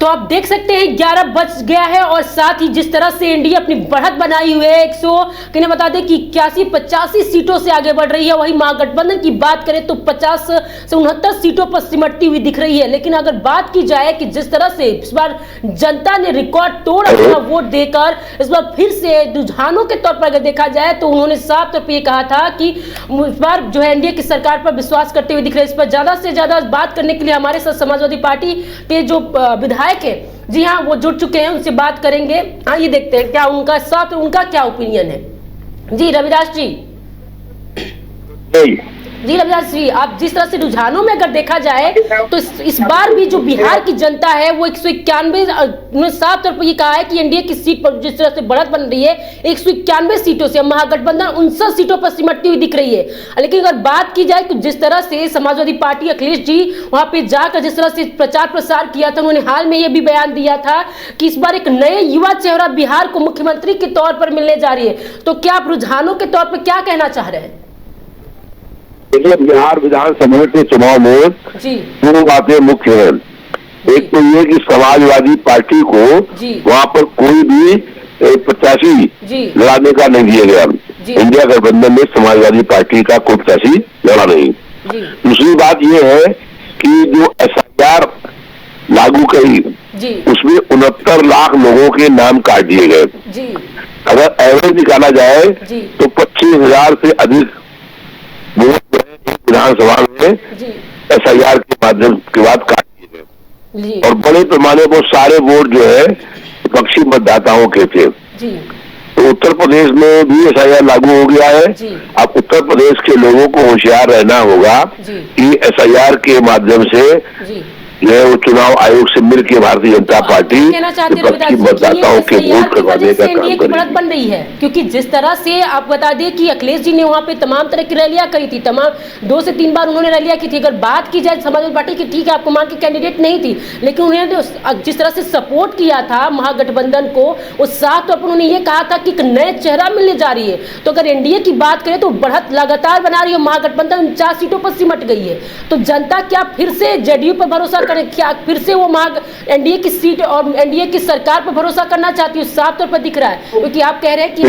तो आप देख सकते हैं 11 बज गया है और साथ ही जिस तरह से एनडीए अपनी बढ़त बनाई हुई है 100 किन्हें बता दें कि 81-85 सीटों से आगे बढ़ रही है। वहीं महागठबंधन की बात करें तो 50 से 69 सीटों पर सिमटती हुई दिख रही है। लेकिन अगर बात की जाए कि जिस तरह से इस बार जनता ने रिकॉर्ड तोड़ अपना वोट देकर इस बार फिर से रुझानों के तौर पर अगर देखा जाए तो उन्होंने साफ तौर पर यह कहा था कि इस बार जो है एनडीए की सरकार पर विश्वास करते हुए दिख रहे हैं। इस पर ज्यादा से ज्यादा बात करने के लिए हमारे साथ समाजवादी पार्टी के जो विधायक है, जी हाँ, वो जुड़ चुके हैं, उनसे बात करेंगे। आइए देखते हैं क्या उनका क्या ओपिनियन है। जी रविदास जी, जी रविदास जी, आप जिस तरह से रुझानों में अगर देखा जाए तो इस बार भी जो बिहार की जनता है वो 191 साफ तौर पर ये कहा है कि एनडीए की सीट पर जिस तरह से बढ़त बन रही है 191 सीटों से महागठबंधन 59 सीटों पर सिमटती हुई दिख रही है। लेकिन अगर बात की जाए तो जिस तरह से समाजवादी पार्टी अखिलेश जी वहां पे जाकर जिस तरह से प्रचार प्रसार किया था, उन्होंने हाल में यह भी बयान दिया था कि इस बार एक नए युवा चेहरा बिहार को मुख्यमंत्री के तौर पर मिलने जा रही है। तो क्या आप रुझानों के तौर पर क्या कहना चाह रहे हैं? देखिए, बिहार विधानसभा के चुनाव में दो बातें मुख्य हैं। एक तो ये कि समाजवादी पार्टी को वहाँ पर कोई भी प्रत्याशी लड़ाने का नहीं दिया गया। इंडिया गठबंधन में समाजवादी पार्टी का कोई प्रत्याशी लड़ा नहीं। दूसरी बात ये है कि जो SIR लागू करी उसमें 69 लाख लोगों के नाम काट दिए गए। अगर एवरेज निकाला जाए तो 25,000 से अधिक वोट विधानसभा में SIR के माध्यम के बाद काट दिए गए और बड़े पैमाने पर सारे वोट जो है विपक्षी मतदाताओं के थे। तो उत्तर प्रदेश में भी SIR लागू हो गया है। अब उत्तर प्रदेश के लोगों को होशियार रहना होगा कि SIR के माध्यम से जो है वो चुनाव आयोग से मिलकर भारतीय जनता पार्टी विपक्षी मतदाताओं के वोट करवाने का काम कर रही बन रही है। क्योंकि जिस तरह से आप बता दें कि अखिलेश जी ने वहां पे तमाम तरह की रैलियां करी थी, तमाम 2 से 3 बार उन्होंने रैलियां की थी। अगर बात की जाए समाजवादी पार्टी की, ठीक है आपको मान के कैंडिडेट नहीं थी, लेकिन उन्होंने जिस तरह से सपोर्ट किया था महागठबंधन को, उस साथ तौर पर उन्होंने ये कहा था कि एक नए चेहरा मिलने जा रही है। तो अगर एनडीए की बात करें तो बढ़त लगातार बना रही है, महागठबंधन 49 सीटों पर सिमट गई है। तो जनता क्या फिर से जेडीयू पर भरोसा करें, क्या फिर से वो एनडीए की सीट और एनडीए की सरकार पर भरोसा करना चाहती है? साफ तौर पर दिख रहा है क्योंकि आप कह रहे हैं कि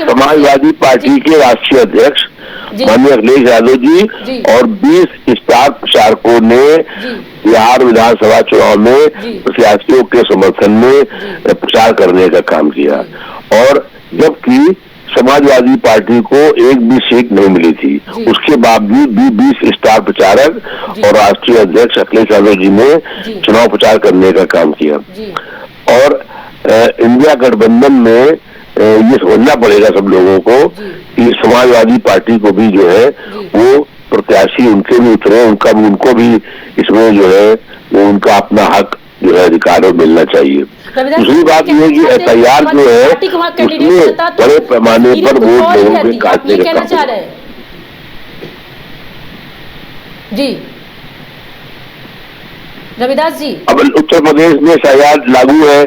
समाजवादी पार्टी के राष्ट्रीय अध्यक्ष माननीय अखिलेश यादव जी और 20 स्टार प्रचारकों ने बिहार विधानसभा चुनाव में प्रत्याशियों के समर्थन में प्रचार करने का काम किया और जबकि समाजवादी पार्टी को एक भी सीट नहीं मिली थी, उसके बावजूद भी 20 स्टार प्रचारक और राष्ट्रीय अध्यक्ष अखिलेश यादव जी ने चुनाव प्रचार करने का काम किया। और इंडिया गठबंधन में ये समझना पड़ेगा सब लोगों को कि समाजवादी पार्टी को भी जो है वो प्रत्याशी उनके भी उतरे, उनको भी इसमें जो है वो उनका अपना हक जो है अधिकार मिलना चाहिए। दूसरी बात यह है कि SIR जो है उसमें बड़े पैमाने पर वोट लोगों के काटने का काम चाह रहे हैं। जी रविदास जी, अब उत्तर प्रदेश में SIR लागू है।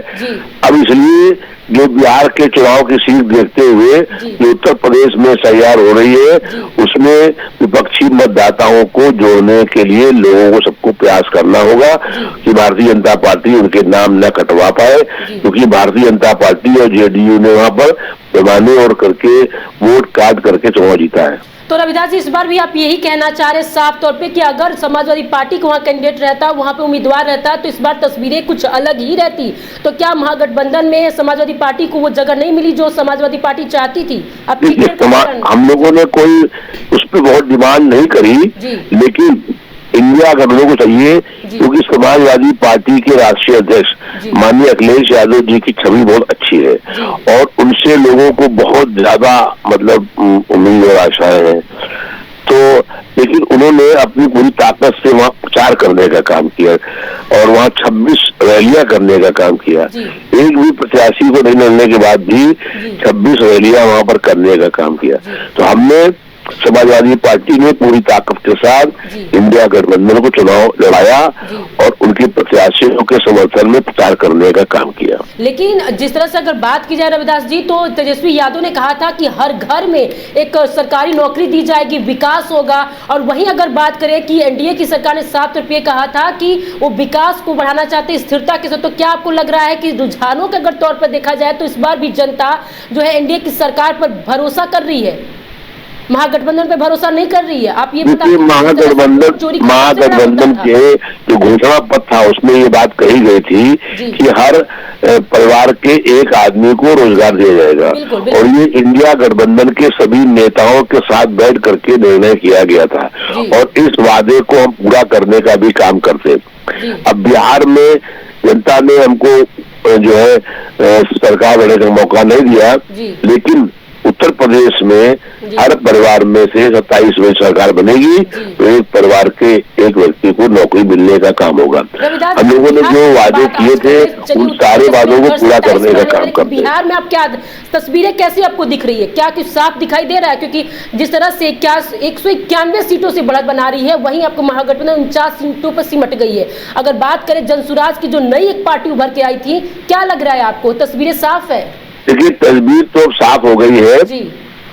अब इसलिए जो बिहार के चुनाव की सीट देखते हुए जो उत्तर प्रदेश में SIR हो रही है उसमें विपक्षी मतदाताओं को जोड़ने के लिए लोगों को सबको प्रयास करना होगा कि भारतीय जनता पार्टी उनके नाम न कटवा पाए, क्योंकि भारतीय जनता पार्टी और जेडीयू ने वहां पर पैमाने और करके वोट काट करके चुनाव जीता है। तो रविदास जी, इस बार भी आप यही कहना चाह रहे हैं साफ तौर पे कि अगर समाजवादी पार्टी को वहाँ कैंडिडेट रहता, वहाँ पे उम्मीदवार रहता तो इस बार तस्वीरें कुछ अलग ही रहती। तो क्या महागठबंधन में समाजवादी पार्टी को वो जगह नहीं मिली जो समाजवादी पार्टी चाहती थी? हम लोगों ने कोई उस पर बहुत डिमांड नहीं करी, लेकिन इंडिया गठबंधन को चाहिए क्योंकि समाजवादी पार्टी के राष्ट्रीय अध्यक्ष माननीय अखिलेश यादव जी की छवि बहुत अच्छी है और उनसे लोगों को बहुत ज्यादा मतलब उम्मीद और आशाएं हैं। तो लेकिन उन्होंने अपनी पूरी ताकत से वहाँ प्रचार करने का काम किया और वहाँ 26 रैलियां करने का काम किया। एक भी प्रत्याशी को नहीं मिलने के बाद भी 26 रैलियां वहाँ पर करने का काम किया। तो हमने समाजवादी पार्टी ने पूरी ताकत के साथ इंडिया गठबंधन को चुनाव लड़ाया और उनके प्रत्याशियों के समर्थन में प्रचार करने का काम किया। लेकिन जिस तरह से अगर बात की जाए रविदास जी, तो तेजस्वी यादव ने कहा था कि हर घर में एक सरकारी नौकरी दी जाएगी, विकास होगा। और वहीं अगर बात करें कि एनडीए की सरकार ने 7 रुपये कहा था कि वो विकास को बढ़ाना चाहते स्थिरता के साथ, तो क्या आपको लग रहा है कि रुझानों के अगर तौर पर देखा जाए तो इस बार भी जनता जो है एनडीए की सरकार पर भरोसा कर रही है, महागठबंधन पे भरोसा नहीं कर रही है? आप ये बताइए। महागठबंधन के जो घोषणा पत्र था उसमें ये बात कही गई थी कि हर परिवार के एक आदमी को रोजगार दिया जाएगा। और ये इंडिया गठबंधन के सभी नेताओं के साथ बैठ करके निर्णय किया गया था और इस वादे को हम पूरा करने का भी काम करते। अब बिहार में जनता ने हमको जो है सरकार बनने का मौका नहीं दिया, लेकिन उत्तर प्रदेश में हर परिवार में से 27 में सरकार बनेगी तो एक परिवार के एक व्यक्ति को नौकरी मिलने का काम होगा। हम लोगों ने जो वादे किए थे उन सारे वादों को पूरा करने का काम करते हैं। बिहार में आप क्या तस्वीरें कैसी आपको दिख रही है? क्या कुछ साफ दिखाई दे रहा है? क्योंकि जिस तरह से 191 सीटों से बढ़त बना रही है, वहीं आपको महागठबंधन 49 सीटों पर सिमट गई है। अगर बात करें जनसुराज की जो नई एक पार्टी उभर के आई थी, क्या लग रहा है आपको? तस्वीरें साफ है? देखिए, तस्वीर तो साफ हो गई है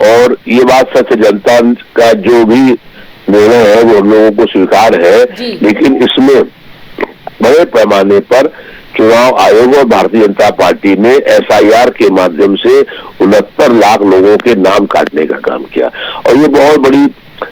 और ये बात सच, जनता का जो भी निर्णय है वो हम लोगों को स्वीकार है, लेकिन इसमें बड़े पैमाने पर चुनाव आयोग और भारतीय जनता पार्टी ने एसआईआर के माध्यम से 69 लाख लोगों के नाम काटने का काम किया और ये बहुत बड़ी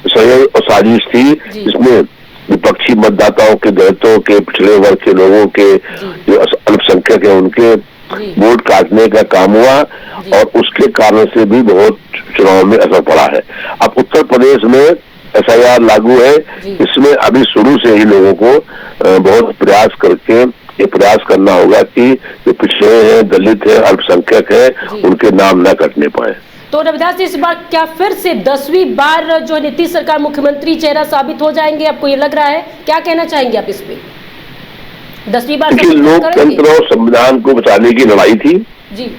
सहयोग और साजिश थी। इसमें विपक्षी मतदाताओं के, दलितों के, पिछड़े वर्ग के लोगों के, जो अल्पसंख्यक है उनके वोट काटने का काम हुआ और उसके कारण से भी बहुत चुनाव में असर पड़ा है। अब उत्तर प्रदेश में एसआईआर लागू है, इसमें अभी शुरू से ही लोगों को बहुत प्रयास करके ये प्रयास करना होगा कि जो पिछड़े हैं, दलित है, अल्पसंख्यक है, उनके नाम न कटने पाए। तो रविदास जी, इस बार क्या फिर से 10वीं बार जो नीतीश सरकार मुख्यमंत्री चेहरा साबित हो जाएंगे? आपको ये लग रहा है? क्या कहना चाहेंगे आप इस पे? 10वीं बार लोकतंत्र और संविधान को बचाने की लड़ाई थी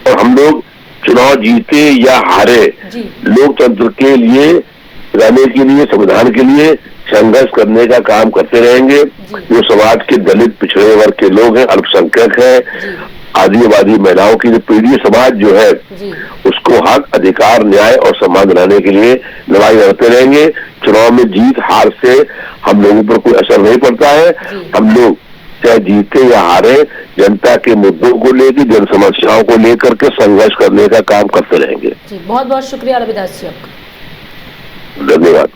और हम लोग चुनाव जीते या हारे लोकतंत्र के लिए, रहने के लिए, संविधान के लिए संघर्ष करने का काम करते रहेंगे। जो समाज के दलित, पिछड़े वर्ग के लोग हैं, अल्पसंख्यक है, आदिवासी महिलाओं की जो पीढ़ी समाज जो है उसको हक, अधिकार, न्याय और सम्मान दिलाने के लिए लड़ाई लड़ते रहेंगे। चुनाव में जीत हार से हम लोगों पर कोई असर नहीं पड़ता है। हम लोग चाहे जीते या हारे, जनता के मुद्दों को लेकर, जन समस्याओं को लेकर के संघर्ष करने का काम करते रहेंगे। बहुत बहुत शुक्रिया रविदास जी आपका। धन्यवाद।